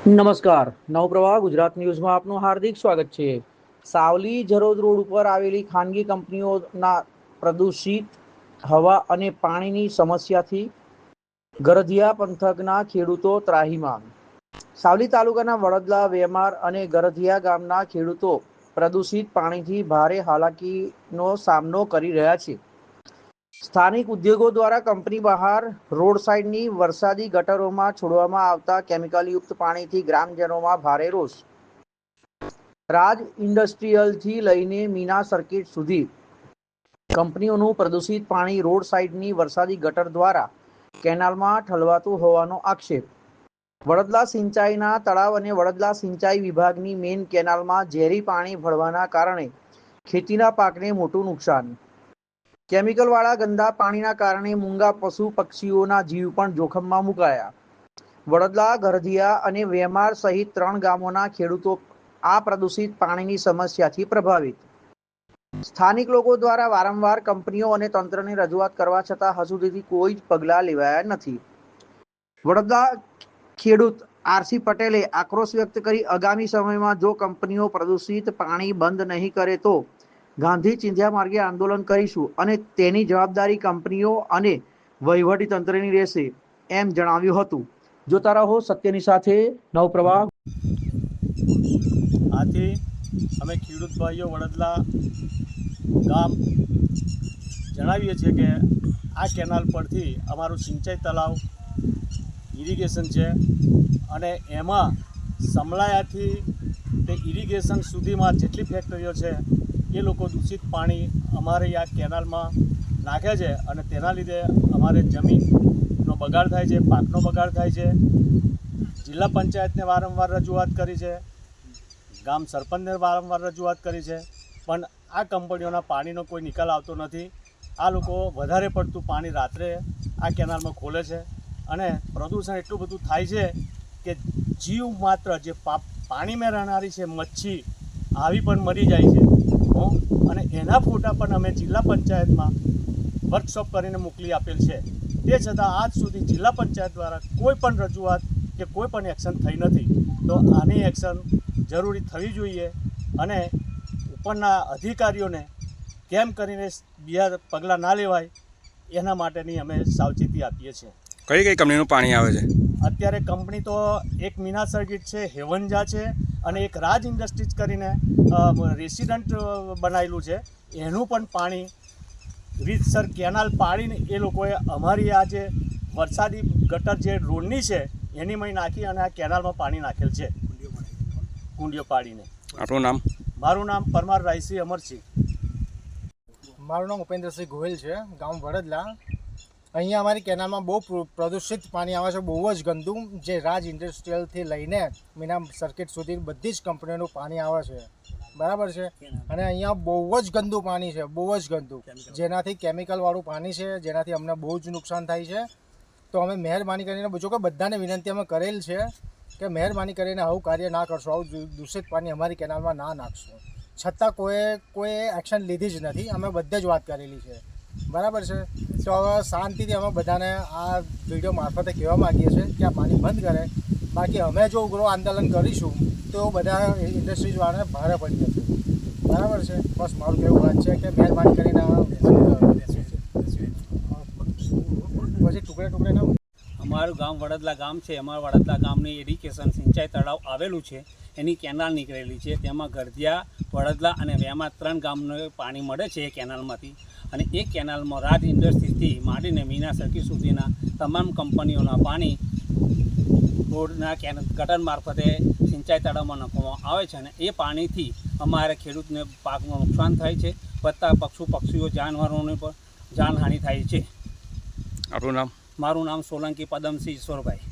નમસ્કાર, નવપ્રવાહ ગુજરાત ન્યૂઝમાં આપનું હાર્દિક સ્વાગત છે। સાવલી જરોદ રોડ ઉપર આવેલી ખાનગી કંપનીઓના પ્રદૂષિત હવા અને પાણીની સમસ્યાથી ગરધિયા પંથકના ખેડૂતો ત્રાહિમામ। સાવલી તાલુકાના વડદલા, વેમાર અને ગરધિયા ગામના ખેડૂતો પ્રદૂષિત પાણીથી ભારે હાલાકીનો સામનો કરી રહ્યા છે। સ્થાનિક ઉદ્યોગો દ્વારા કંપની બહાર રોડ સાઇડની વરસાદી ગટરોમાં છોડવામાં આવતા કેમિકલયુક્ત પાણીથી ગ્રામજનોમાં ભારે રોષ। રાજ ઇન્ડસ્ટ્રીયલથી લઈને મીના સર્કિટ સુધી કંપનીઓનું પ્રદૂષિત પાણી રોડ સાઇડની વરસાદી ગટર દ્વારા કેનાલમાં ઠલવાતું હોવાનો આક્ષેપ। વડદલા સિંચાઈના તળાવ અને વડદલા સિંચાઈ વિભાગની મેઇન કેનાલમાં ઝેરી પાણી ભળવાના કારણે ખેતીના પાકને મોટું નુકસાન। કેમિકલવાળા ગંદા પાણીના કારણે મૂંગા પશુ પક્ષીઓના જીવ પણ જોખમમાં મુકાયા। વડદલા, ગરધિયા અને વેમાર સહિત 3 ગામોના ખેડૂતો આ પ્રદૂષિત પાણીની સમસ્યાથી પ્રભાવિત। સ્થાનિક લોકો દ્વારા વારંવાર કંપનીઓ અને તંત્રને રજૂઆત કરવા છતાં હજુ સુધી કોઈ જ પગલાં લેવાયા નથી। વડદલા ખેડૂત આરસી પટેલે આક્રોશ વ્યક્ત કરી આગામી સમયમાં જો કંપનીઓ પ્રદૂષિત પાણી બંધ નહીં કરે તો ગાંધી ચિંધ્યા માર્ગે આંદોલન કરીશું અને તેની જવાબદારી કંપનીઓ અને વહીવટી તંત્રની રહેશે, એમ જણાવ્યું હતું। જોતા રહો સત્યની સાથે નવપ્રવાહ। આથી અમે ખેડૂત ભાઈઓ વડદલા ગામ જણાવીએ છીએ કે આ કેનાલ પરથી અમારું સિંચાઈ તળાવ ઇરિગેશન છે અને એમાં સમલાયાથી તે ઇરિગેશન સુધીમાં જેટલી ફેક્ટરીઓ છે એ લોકો દૂષિત પાણી અમારી આ કેનાલમાં નાખે છે અને તેના લીધે અમારે જમીનનો બગાડ થાય છે, પાકનો બગાડ થાય છે। જિલ્લા પંચાયતને વારંવાર રજૂઆત કરી છે, ગામ સરપંચને વારંવાર રજૂઆત કરી છે, પણ આ કંપનીઓના પાણીનો કોઈ નિકાલ આવતો નથી। આ લોકો વધારે પડતું પાણી રાત્રે આ કેનાલમાં ખોલે છે અને પ્રદૂષણ એટલું બધું થાય છે કે જીવ માત્ર જે પાણીમાં રહેનારી છે મચ્છી આવી પણ મરી જાય છે અને એના ફોટા પણ અમે જિલ્લા પંચાયતમાં વર્કશોપ કરીને મોકલી આપેલ છે। તે છતાં આજ સુધી જિલ્લા પંચાયત દ્વારા કોઈ પણ રજૂઆત કે કોઈ પણ એક્શન થઈ નથી। તો આની એક્શન જરૂરી થવી જોઈએ અને ઉપરના અધિકારીઓને કેમ કરીને બીજા પગલાં ના લેવાય એના માટેની અમે સાવચેતી આપીએ છીએ। કઈ કઈ કંપનીનું પાણી આવે છે અત્યારે? કંપની તો એક મીના સર્કિટ છે, હેવનજા છે અને એક રાજ ઇન્ડસ્ટ્રીઝ કરીને રેસિડન્ટ બનાવેલું છે, એનું પણ પાણી રીતસર કેનાલ પાડીને એ લોકોએ અમારી આ જે વરસાદી ગટર જે રોડની છે એનીમાં નાખી અને આ કેનાલમાં પાણી નાખેલ છે, કુંડીઓ પાડીને। આપણું નામ? મારું નામ પરમાર રાયસિંહ અમરસિંહ। મારું નામ ઉપેન્દ્રસિંહ ગોહિલ છે, ગામ વડદલા। અહીંયા અમારી કેનાલમાં બહુ પ્રદૂષિત પાણી આવે છે, બહુ જ ગંદુ, જે રાજ ઇન્ડસ્ટ્રીયલથી લઈને મીના સર્કિટ સુધી બધી જ કંપનીઓનું પાણી આવે છે, બરાબર છે। અને અહીંયા બહુ જ ગંદુ પાણી છે, બહુ જ ગંદુ, જેનાથી કેમિકલવાળું પાણી છે, જેનાથી અમને બહુ જ નુકસાન થાય છે। તો અમે મહેરબાની કરીને જો કે બધાને વિનંતી અમે કરેલ છે કે મહેરબાની કરીને આવું કાર્ય ના કરશો, આવું દૂષિત પાણી અમારી કેનાલમાં ના નાખશો, છતાં કોઈ એક્શન લીધી જ નથી। અમે બધે જ વાત કરેલી છે, બરાબર છે। તો હવે શાંતિથી અમે બધાને આ વિડીયો મારફતે કહેવા માગીએ છીએ કે આ પાણી બંધ કરે, બાકી અમે જો ઉગ્ર આંદોલન કરીશું તો બધા ઇન્ડસ્ટ્રીઝવાળાને ભારે પડી જશે, બરાબર છે। બસ મારું કહેવું વાત છે કે મહેરબાની કરીને પછી ટુકડે ના। અમારું ગામ વડદલા ગામ છે, અમારા વડદલા ગામની ઇરિગેશન સિંચાઈ તળાવ આવેલું છે, એની કેનાલ નીકળેલી છે, તેમાં ગરધિયા, વડદલા અને વેમાં 3 ગામને પાણી મળે છે એ કેનાલમાંથી। અને એ કેનાલમાં રાજ ઇન્ડસ્ટ્રીઝથી માંડીને મીના સર્કિટ સુધીના તમામ કંપનીઓના પાણી રોડના ગટર મારફતે સિંચાઈ તળાવમાં નાખવામાં આવે છે અને એ પાણીથી અમારે ખેડૂતને પાકનું નુકસાન થાય છે, વત્તા પક્ષીઓ જાનવરોને પણ જાનહાનિ થાય છે। આપણું નામ? મારું નામ સોલંકી પદમસિંહ ઈશ્વરભાઈ।